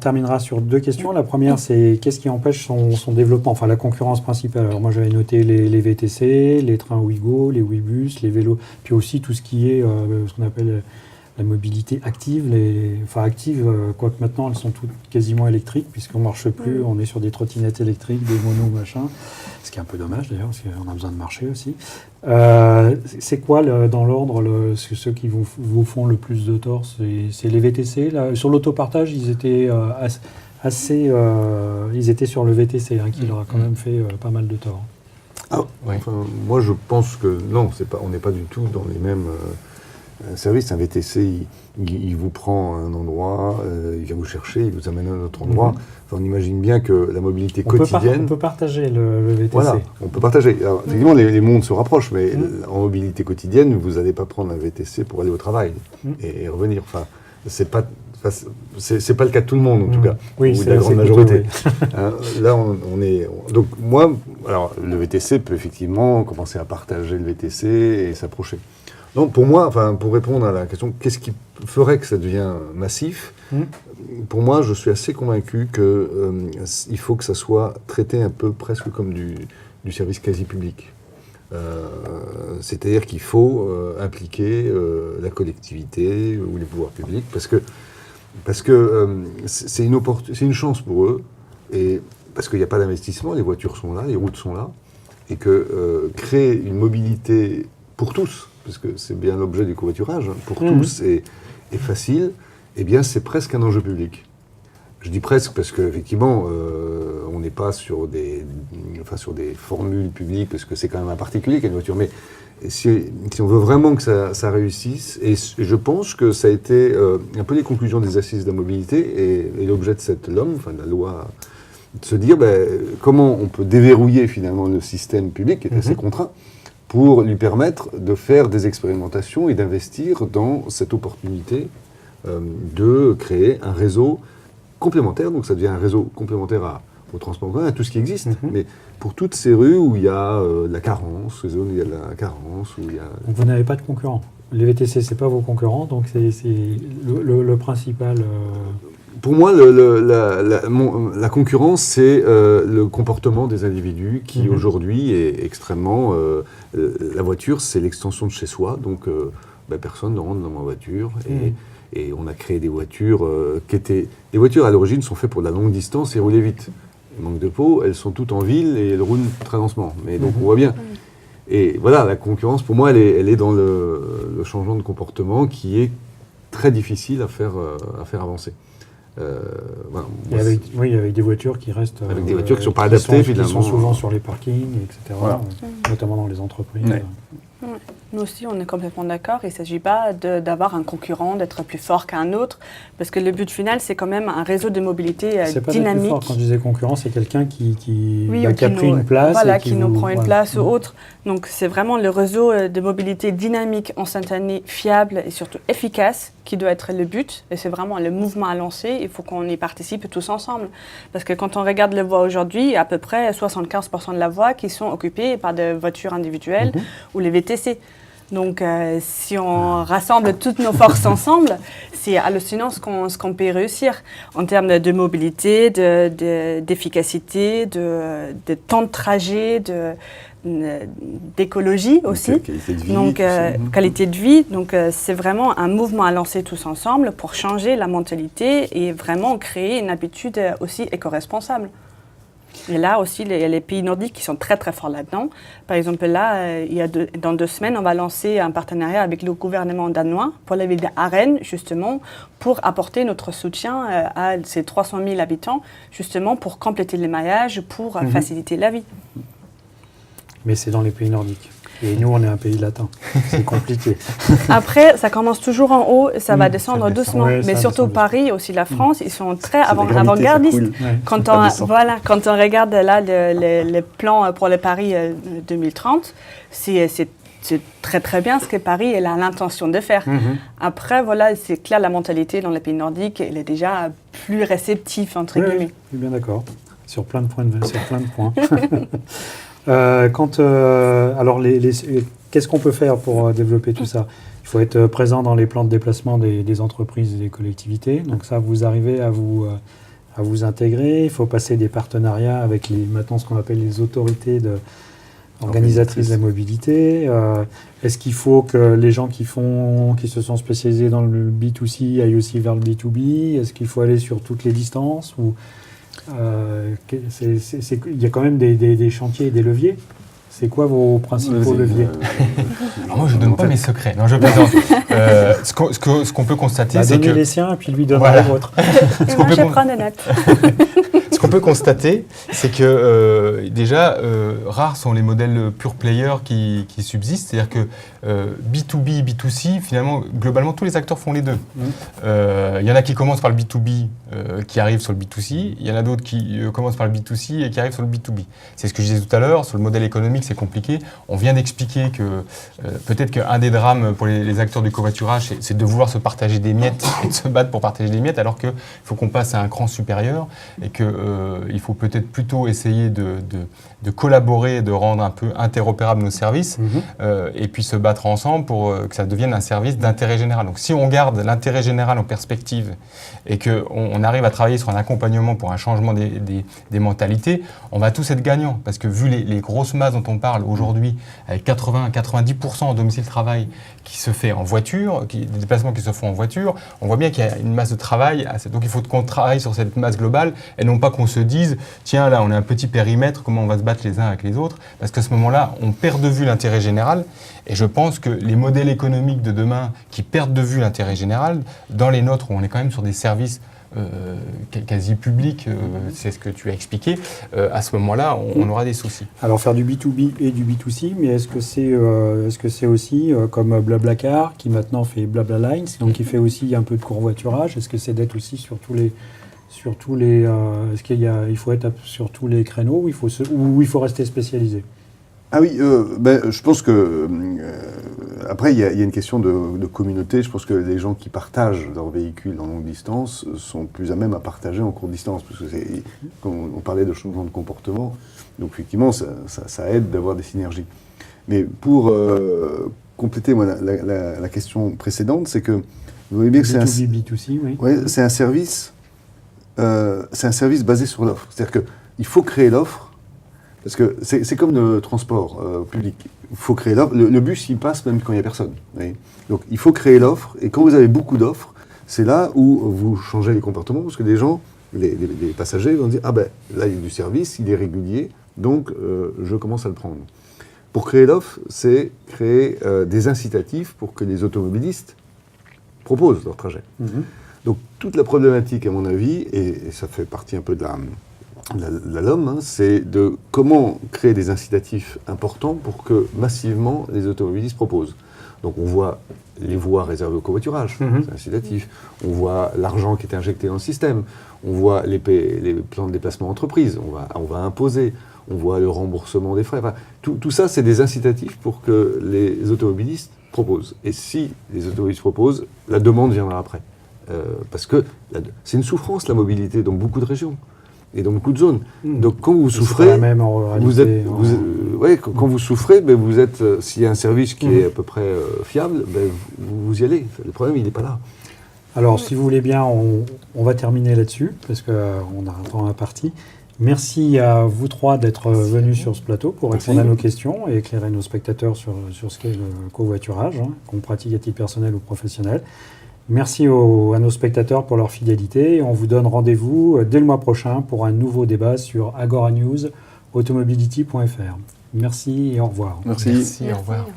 terminera sur 2 questions. La première, c'est qu'est-ce qui empêche son développement, enfin la concurrence principale. Alors moi, j'avais noté les VTC, les trains Ouigo, les Ouibus, les vélos, puis aussi tout ce qui est ce qu'on appelle la mobilité active, quoique maintenant elles sont toutes quasiment électriques puisqu'on ne marche plus, on est sur des trottinettes électriques, des monos, machin, ce qui est un peu dommage d'ailleurs parce qu'on a besoin de marcher aussi. C'est quoi dans l'ordre ceux qui vous font le plus de tort? C'est les VTC là. Sur l'autopartage, ils étaient ils étaient sur le VTC qui leur a quand même fait pas mal de tort. Moi je pense que non, on n'est pas du tout dans les mêmes... Un service, un VTC, il vous prend à un endroit, il vient vous chercher, il vous amène à un autre endroit. Enfin, on imagine bien que la mobilité quotidienne... On peut partager le VTC. Voilà, on peut partager. Alors, effectivement, les mondes se rapprochent, mais en mobilité quotidienne, vous n'allez pas prendre un VTC pour aller au travail et revenir. Enfin, c'est pas le cas de tout le monde, en tout cas, ou de la grande majorité. Là, on est... Donc, moi, alors, le VTC peut effectivement commencer à partager le VTC et s'approcher. Donc pour moi, pour répondre à la question, qu'est-ce qui ferait que ça devienne massif ? Pour moi, je suis assez convaincu qu'il faut que ça soit traité un peu presque comme du service quasi-public. C'est-à-dire qu'il faut impliquer la collectivité ou les pouvoirs publics parce que c'est une chance pour eux, et parce qu'il n'y a pas d'investissement, les voitures sont là, les routes sont là, et que créer une mobilité pour tous, parce que c'est bien l'objet du covoiturage, pour tous et facile, eh bien c'est presque un enjeu public. Je dis presque parce qu'effectivement, on n'est pas sur des formules publiques, parce que c'est quand même un particulier qui a une voiture, mais si on veut vraiment que ça réussisse, et je pense que ça a été un peu les conclusions des assises de la mobilité et l'objet de cette LOM, de la loi, de se dire comment on peut déverrouiller finalement le système public qui est assez contraint, pour lui permettre de faire des expérimentations et d'investir dans cette opportunité de créer un réseau complémentaire. Donc ça devient un réseau complémentaire au transport en commun, à tout ce qui existe. Mais pour toutes ces rues où il y a de la carence, les zones où il y a de la carence, où il y a... Donc vous n'avez pas de concurrents. Les VTC, c'est pas vos concurrents, donc c'est le principal... Pour moi, la concurrence, c'est le comportement des individus qui, aujourd'hui, est extrêmement... la voiture, c'est l'extension de chez soi, donc personne ne rentre dans ma voiture. Et on a créé des voitures qui étaient... Les voitures, à l'origine, sont faites pour de la longue distance et rouler vite. Il manque de peau, elles sont toutes en ville et elles roulent très lentement. Mais donc, on voit bien. Et voilà, la concurrence, pour moi, elle est dans le changement de comportement qui est très difficile à faire avancer. Avec des voitures qui restent... Avec des voitures qui ne sont pas adaptées, finalement. Qui sont souvent sur les parkings, etc. Voilà. Notamment dans les entreprises. Nous aussi, on est complètement d'accord. Il ne s'agit pas d'avoir un concurrent, d'être plus fort qu'un autre, parce que le but final, c'est quand même un réseau de mobilité dynamique. C'est pas d'être plus fort. Quand je disais concurrent, c'est quelqu'un qui a pris une place. Voilà, qui nous prend une place ou autre. Donc, c'est vraiment le réseau de mobilité dynamique, instantané, fiable et surtout efficace qui doit être le but. Et c'est vraiment le mouvement à lancer. Il faut qu'on y participe tous ensemble. Parce que quand on regarde les voies aujourd'hui, il y a à peu près 75% de la voie qui sont occupées par des voitures individuelles ou les VTC. Donc, si on rassemble toutes nos forces ensemble, c'est hallucinant ce qu'on peut réussir en termes de mobilité, d'efficacité, de temps de trajet, d'écologie aussi. Qualité de vie. Donc, qualité de vie. Donc, c'est vraiment un mouvement à lancer tous ensemble pour changer la mentalité et vraiment créer une habitude aussi éco-responsable. Et là aussi, il y a les pays nordiques qui sont très très forts là-dedans. Par exemple, là, dans 2 semaines, on va lancer un partenariat avec le gouvernement danois pour la ville d'Aren, justement, pour apporter notre soutien à ces 300 000 habitants, justement, pour compléter les maillages, pour faciliter la vie. Mais c'est dans les pays nordiques. Et nous, on est un pays latin. C'est compliqué. Après, ça commence toujours en haut, ça va descendre doucement. Ouais, mais surtout Paris, aussi la France, ils sont très avant-gardistes. Cool. Quand on regarde là les plans pour le Paris 2030, c'est très très bien ce que Paris a l'intention de faire. Après, voilà, c'est clair, la mentalité dans les pays nordiques, elle est déjà plus réceptive, entre guillemets. Je suis bien d'accord. Sur plein de points. Qu'est-ce qu'on peut faire pour développer tout ça ? Il faut être présent dans les plans de déplacement des entreprises et des collectivités. Donc ça, vous arrivez à vous à vous intégrer. Il faut passer des partenariats avec maintenant ce qu'on appelle les autorités organisatrices de la mobilité. Est-ce qu'il faut que les gens qui se sont spécialisés dans le B2C aillent aussi vers le B2B? Est-ce qu'il faut aller sur toutes les distances ou il y a quand même des chantiers et des leviers. C'est quoi vos principaux leviers? Alors moi, je ne donne pas mes secrets. Non, je plaisante. Ce qu'on peut constater, c'est que... Donnez les siens, et puis lui donnera les vôtres. Moi, je prends des notes. Ce qu'on peut constater, c'est que déjà, rares sont les modèles pure player qui subsistent. C'est-à-dire que B2B, B2C, finalement, globalement, tous les acteurs font les deux. Il y en a qui commencent par le B2B, qui arrivent sur le B2C. Il y en a d'autres qui commencent par le B2C et qui arrivent sur le B2B. C'est ce que je disais tout à l'heure. Sur le modèle économique, c'est compliqué. On vient d'expliquer que peut-être qu'un des drames pour les acteurs du covoiturage, c'est de vouloir se partager des miettes et de se battre pour partager des miettes, alors qu'il faut qu'on passe à un cran supérieur et qu'il faut peut-être plutôt essayer de collaborer, de rendre un peu interopérables nos services et puis se battre ensemble pour que ça devienne un service d'intérêt général. Donc si on garde l'intérêt général en perspective et qu'on arrive à travailler sur un accompagnement pour un changement des mentalités, on va tous être gagnants. Parce que vu les grosses masses dont on parle aujourd'hui, avec 80-90% en domicile-travail qui se fait en voiture, des déplacements qui se font en voiture, on voit bien qu'il y a une masse de travail. Donc il faut qu'on travaille sur cette masse globale et non pas qu'on se dise « Tiens, là, on a un petit périmètre, comment on va se battre les uns avec les autres ?» Parce qu'à ce moment-là, on perd de vue l'intérêt général. Et je pense que les modèles économiques de demain qui perdent de vue l'intérêt général, dans les nôtres où on est quand même sur des services quasi publics, c'est ce que tu as expliqué, à ce moment-là, on aura des soucis. Alors faire du B2B et du B2C, mais est-ce que c'est aussi comme Blablacar qui maintenant fait Blabla Lines, donc qui fait aussi un peu de covoiturage? Est-ce que c'est d'être aussi sur tous les est-ce qu'il faut être sur tous les créneaux ou il faut rester spécialisé? Ah oui, je pense que après il y a une question de communauté. Je pense que les gens qui partagent leur véhicule en longue distance sont plus à même à partager en courte distance, parce que on parlait de changement de comportement, donc effectivement ça aide d'avoir des synergies. Mais pour compléter la question précédente, c'est que vous voyez bien que B2C, oui. Ouais, c'est un service basé sur l'offre. C'est-à-dire qu'il faut créer l'offre. Parce que c'est comme le transport public. Il faut créer l'offre. Le bus, il passe même quand il n'y a personne. Oui. Donc, il faut créer l'offre. Et quand vous avez beaucoup d'offres, c'est là où vous changez les comportements. Parce que les gens, les passagers vont dire « Ah ben, là, il y a du service, il est régulier, donc je commence à le prendre. » Pour créer l'offre, c'est créer des incitatifs pour que les automobilistes proposent leur trajet. Donc, toute la problématique, à mon avis, et ça fait partie un peu de la LOM, c'est de comment créer des incitatifs importants pour que massivement les automobilistes proposent. Donc on voit les voies réservées au covoiturage, c'est incitatif. On voit l'argent qui est injecté dans le système. On voit les plans de déplacement entreprise. On va imposer. On voit le remboursement des frais. Enfin, tout ça, c'est des incitatifs pour que les automobilistes proposent. Et si les automobilistes proposent, la demande viendra après. Parce que c'est une souffrance, la mobilité, dans beaucoup de régions. Et dans beaucoup de zones. Donc quand vous souffrez, c'est pas la même en réalité, quand vous souffrez, vous êtes, s'il y a un service qui est à peu près fiable, vous y allez. Le problème, il n'est pas là. Alors, si vous voulez bien, on va terminer là-dessus, parce qu'on a un temps imparti. Merci à vous trois d'être venus sur ce plateau pour répondre à nos questions et éclairer nos spectateurs sur ce qu'est le covoiturage, qu'on pratique à titre personnel ou professionnel. Merci à nos spectateurs pour leur fidélité. On vous donne rendez-vous dès le mois prochain pour un nouveau débat sur Agora News, automobility.fr. Merci et au revoir. Merci. Merci, au revoir.